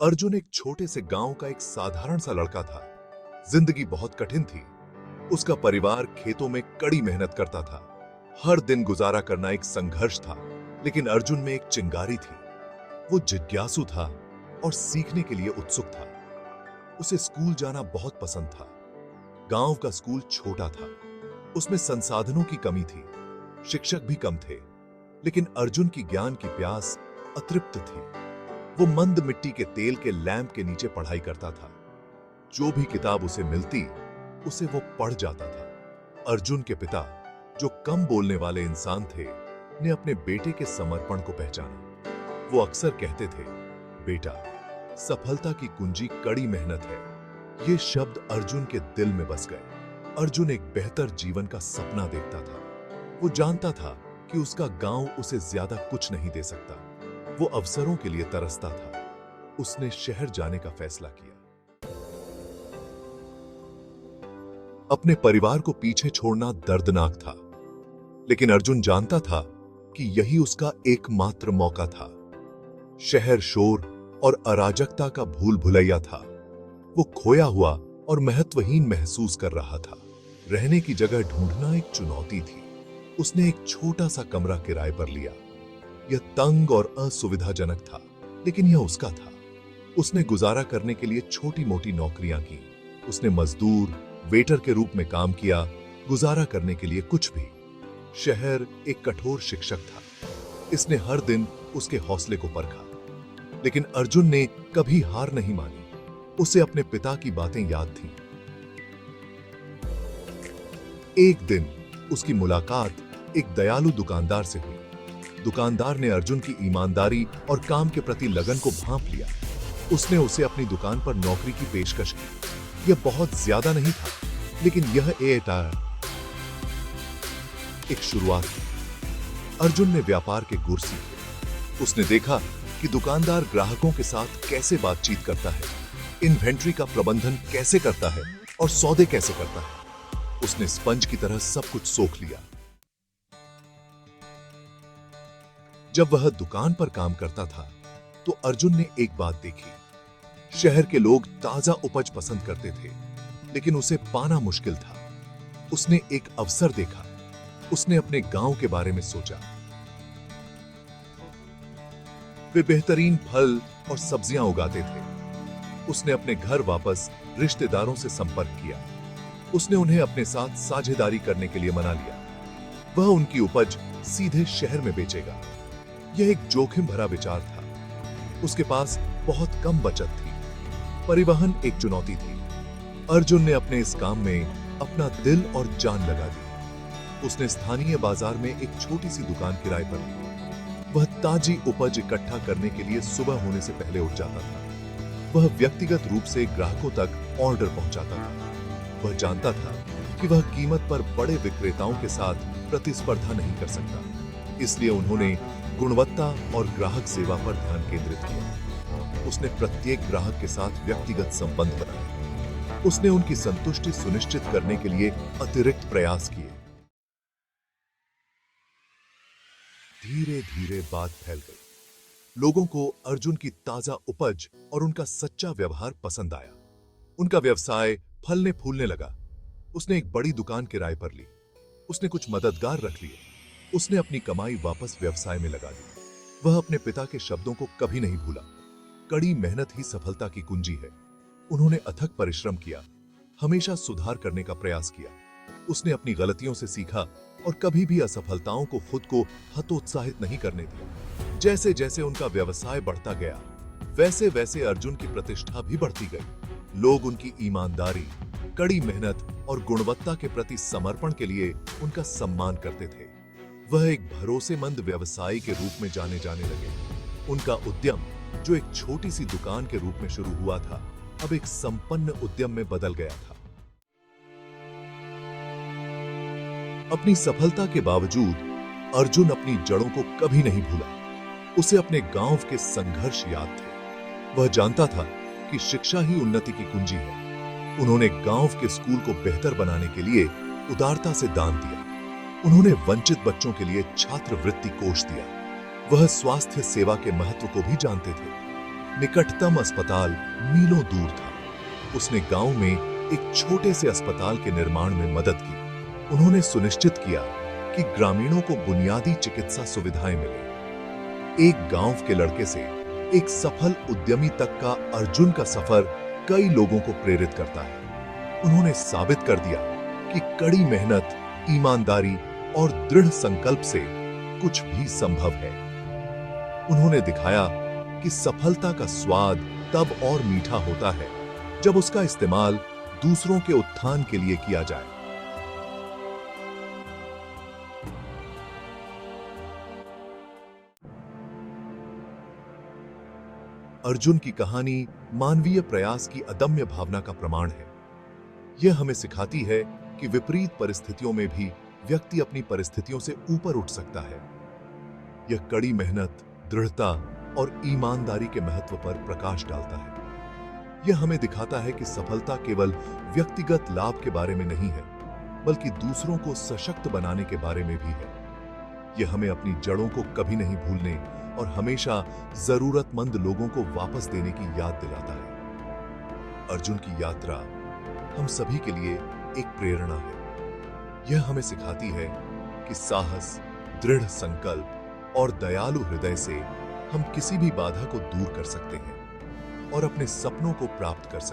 अर्जुन एक छोटे से गांव का एक साधारण सा लड़का था। जिंदगी बहुत कठिन थी। उसका परिवार खेतों में कड़ी मेहनत करता था। हर दिन गुजारा करना एक संघर्ष था, लेकिन अर्जुन में एक चिंगारी थी। वो जिज्ञासु था और सीखने के लिए उत्सुक था। उसे स्कूल जाना बहुत पसंद था। गांव का स्कूल छोटा था, उसमें संसाधनों की कमी थी, शिक्षक भी कम थे, लेकिन अर्जुन की ज्ञान की प्यास अतृप्त थी। वो मंद मिट्टी के तेल के लैंप के नीचे पढ़ाई करता था। जो भी किताब उसे मिलती, उसे वो पढ़ जाता था। अर्जुन के पिता, जो कम बोलने वाले इंसान थे, ने अपने बेटे के समर्पण को पहचाना। वो अक्सर कहते थे, बेटा, सफलता की कुंजी कड़ी मेहनत है। ये शब्द अर्जुन के दिल में बस गए। अर्जुन एक बेहतर जीवन का सपना देखता था। वो जानता था कि उसका गांव उसे ज्यादा कुछ नहीं दे सकता। वो अवसरों के लिए तरसता था। उसने शहर जाने का फैसला किया। अपने परिवार को पीछे छोड़ना दर्दनाक था, लेकिन अर्जुन जानता था कि यही उसका एकमात्र मौका था। शहर शोर और अराजकता का भूल भुलैया था। वो खोया हुआ और महत्वहीन महसूस कर रहा था। रहने की जगह ढूंढना एक चुनौती थी। उसने एक छोटा सा कमरा किराए पर लिया। यह तंग और असुविधाजनक था, लेकिन यह उसका था। उसने गुजारा करने के लिए छोटी मोटी नौकरियां की। उसने मजदूर, वेटर के रूप में काम किया, गुजारा करने के लिए कुछ भी। शहर एक कठोर शिक्षक था। इसने हर दिन उसके हौसले को परखा, लेकिन अर्जुन ने कभी हार नहीं मानी। उसे अपने पिता की बातें याद थीं। एक दिन उसकी मुलाकात एक दयालु दुकानदार से हुई। दुकानदार ने अर्जुन की ईमानदारी और काम के प्रति लगन को भांप लिया। उसने उसे अपनी दुकान पर नौकरी की पेशकश की। यह बहुत ज्यादा नहीं था, लेकिन यह एक शुरुआत थी। अर्जुन ने व्यापार के गुर सीखे। उसने देखा कि दुकानदार ग्राहकों के साथ कैसे बातचीत करता है, इन्वेंट्री का प्रबंधन कैसे करता है और सौदे कैसे करता है। उसने स्पंज की तरह सब कुछ सोख लिया। जब वह दुकान पर काम करता था, तो अर्जुन ने एक बात देखी। शहर के लोग ताजा उपज पसंद करते थे, लेकिन उसे पाना मुश्किल था। उसने एक अवसर देखा। उसने अपने गांव के बारे में सोचा। वे बेहतरीन फल और सब्जियां उगाते थे। उसने अपने घर वापस रिश्तेदारों से संपर्क किया। उसने उन्हें अपने साथ साझेदारी करने के लिए मना लिया। वह उनकी उपज सीधे शहर में बेचेगा। यह एक जोखिम भरा विचार था। उसके पास बहुत कम बचत थी। परिवहन एक चुनौती थी। अर्जुन ने अपने इस काम में अपना दिल और जान लगा दी। उसने स्थानीय बाजार में एक छोटी सी दुकान किराए पर ली। वह ताजी उपज इकट्ठा करने के लिए सुबह होने से पहले उठ जाता था। वह व्यक्तिगत रूप से ग्राहकों तक ऑर्डर पहुंचाता था। वह जानता था कि वह कीमत पर बड़े विक्रेताओं के साथ प्रतिस्पर्धा नहीं कर सकता। इसलिए उन्होंने गुणवत्ता और ग्राहक सेवा पर ध्यान केंद्रित किया। उसने प्रत्येक ग्राहक के साथ व्यक्तिगत संबंध बनाए। उसने उनकी संतुष्टि सुनिश्चित करने के लिए अतिरिक्त प्रयास किए। धीरे धीरे बात फैल गई। लोगों को अर्जुन की ताजा उपज और उनका सच्चा व्यवहार पसंद आया। उनका व्यवसाय फलने फूलने लगा। उसने एक बड़ी दुकान किराए पर ली। उसने कुछ मददगार रख लिए। उसने अपनी कमाई वापस व्यवसाय में लगा दी। वह अपने पिता के शब्दों को कभी नहीं भूला। कड़ी मेहनत ही सफलता की कुंजी है। उन्होंने अथक परिश्रम किया, हमेशा सुधार करने का प्रयास किया। उसने अपनी गलतियों से सीखा और कभी भी असफलताओं को खुद को हतोत्साहित नहीं करने दिया। जैसे जैसे उनका व्यवसाय बढ़ता गया, वैसे वैसे अर्जुन की प्रतिष्ठा भी बढ़ती गई। लोग उनकी ईमानदारी, कड़ी मेहनत और गुणवत्ता के प्रति समर्पण के लिए उनका सम्मान करते थे। वह एक भरोसेमंद व्यवसायी के रूप में जाने लगे। उनका उद्यम, जो एक छोटी सी दुकान के रूप में शुरू हुआ था, अब एक संपन्न उद्यम में बदल गया था। अपनी सफलता के बावजूद अर्जुन अपनी जड़ों को कभी नहीं भूला। उसे अपने गांव के संघर्ष याद थे। वह जानता था कि शिक्षा ही उन्नति की कुंजी है। उन्होंने गांव के स्कूल को बेहतर बनाने के लिए उदारता से दान दिया। उन्होंने वंचित बच्चों के लिए छात्रवृत्ति कोष दिया। वह स्वास्थ्य सेवा के महत्व को भी जानते थे। निकटतम अस्पताल मीलों दूर था। उसने गांव में एक छोटे से अस्पताल के निर्माण में मदद की। उन्होंने सुनिश्चित किया कि ग्रामीणों को बुनियादी चिकित्सा सुविधाएं मिले। एक गांव के लड़के से एक सफल उद्यमी तक का अर्जुन का सफर कई लोगों को प्रेरित करता है। उन्होंने साबित कर दिया कि कड़ी मेहनत, ईमानदारी और दृढ़ संकल्प से कुछ भी संभव है। उन्होंने दिखाया कि सफलता का स्वाद तब और मीठा होता है जब उसका इस्तेमाल दूसरों के उत्थान के लिए किया जाए। अर्जुन की कहानी मानवीय प्रयास की अदम्य भावना का प्रमाण है। यह हमें सिखाती है कि विपरीत परिस्थितियों में भी व्यक्ति अपनी परिस्थितियों से ऊपर उठ सकता है। यह कड़ी मेहनत, दृढ़ता और ईमानदारी के महत्व पर प्रकाश डालता है। यह हमें दिखाता है कि सफलता केवल व्यक्तिगत लाभ के बारे में नहीं है, बल्कि दूसरों को सशक्त बनाने के बारे में भी है। यह हमें अपनी जड़ों को कभी नहीं भूलने और हमेशा जरूरतमंद लोगों को वापस देने की याद दिलाता है। अर्जुन की यात्रा हम सभी के लिए एक प्रेरणा है। यह हमें सिखाती है कि साहस, दृढ़ संकल्प और दयालु हृदय से हम किसी भी बाधा को दूर कर सकते हैं और अपने सपनों को प्राप्त कर सकते हैं।